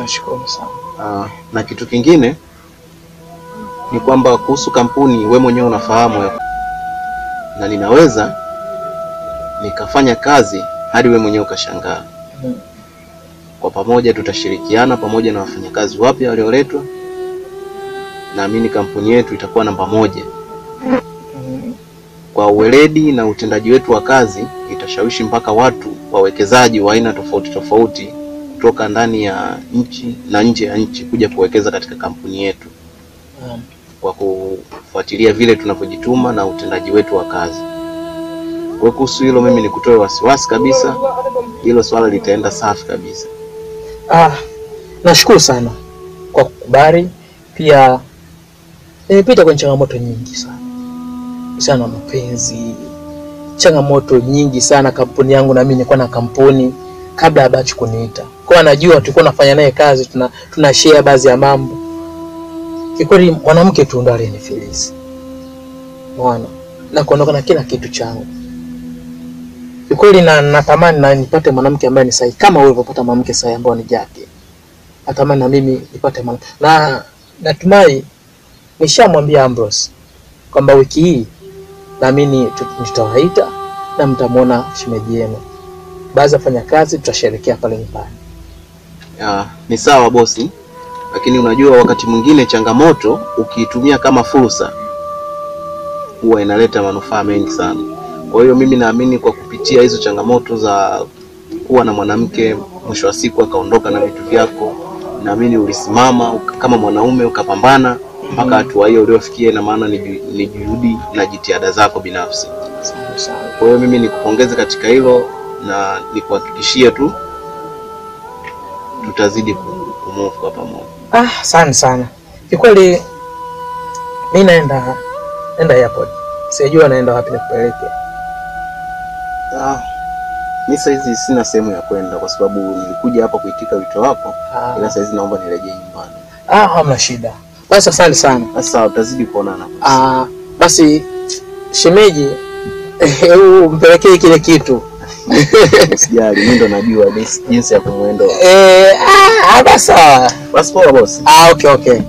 Nashukuru sana. Na kitu kingine ni kwamba kuhusu kampuni wewe mwenyewe unafahamu na ninaweza nikafanya kazi hadi wewe mwenyewe ukashangaa. Kwa pamoja tutashirikiana pamoja na wafanyakazi wapya walioletwa. Naamini kampuni yetu itakuwa namba 1. Kwa uweledi na utendaji wetu wa kazi itashawishi mpaka watu wawekezaji wa aina tofauti kutoka ndani ya nchi na nje ya nchi kuja kuwekeza katika kampuni yetu. Kwa kufuatilia vile tunapojituma na utendaji wetu wa kazi. Kwa kuhusu hilo mimi nikutoe wasiwasi kabisa. Hilo swala litaenda safi kabisa. Nashukuru sana kwa kukubali. Pia nimepita kwenye changamoto nyingi sana mapenzi, changamoto nyingi sana. Kampuni yangu na mimi nilikuwa na kampuni kabla ya Bachi kuniita. Kwa najua tulikuwa nafanya naye kazi, tuna share baadhi ya mambo. Kikweli mwanamke tu ndo alinifilisi. Bwana, na kuondoka na kila kitu changu. Kikweli natamani na nipate mwanamke ambaye ni sahihi kama wewe unapata mwanamke sahihi ambaye ni Jackie. Natamani na mimi nipate mwanamke. Na natumai nishamwambia Ambrose kwamba wiki hii naamini nitawaita na mtamuona shemeji yenu. Baada ya kufanya kazi tutasherehekea pale nyumbani. Ni sawa bosi. Lakini unajua wakati mwingine changamoto ukiitumia kama fursa huwa inaleta manufaa mengi sana. Kwa hiyo mimi naamini kwa kupitia hizo changamoto za kuwa na mwanamke mwisho wa siku akaondoka na vitu vyako, naamini ulisimama kama mwanaume ukapambana mpaka hatua hiyo uliofikia, na maana ni juhudi na jitihada zako binafsi. Kwa hiyo mimi nikupongeze katika hilo na nikuhakikishie tu tutazidi kumove kwa pamoja. Asante sana. Kikweli mimi naenda airport. Sijui naenda wapi nikupeleke. Mimi saizi sina sehemu ya kwenda kwa sababu nilikuja hapa kuitika wito wako. Ila saizi naomba nirejee nyumbani. Hamna shida. Basi asante sana. Sasa utazidi kuonana. Basi shemeji mpelekee kile kitu. Usijali, mimi ndo najua jinsi ya kumwendo. Basi sawa. Basi poa boss. Okay.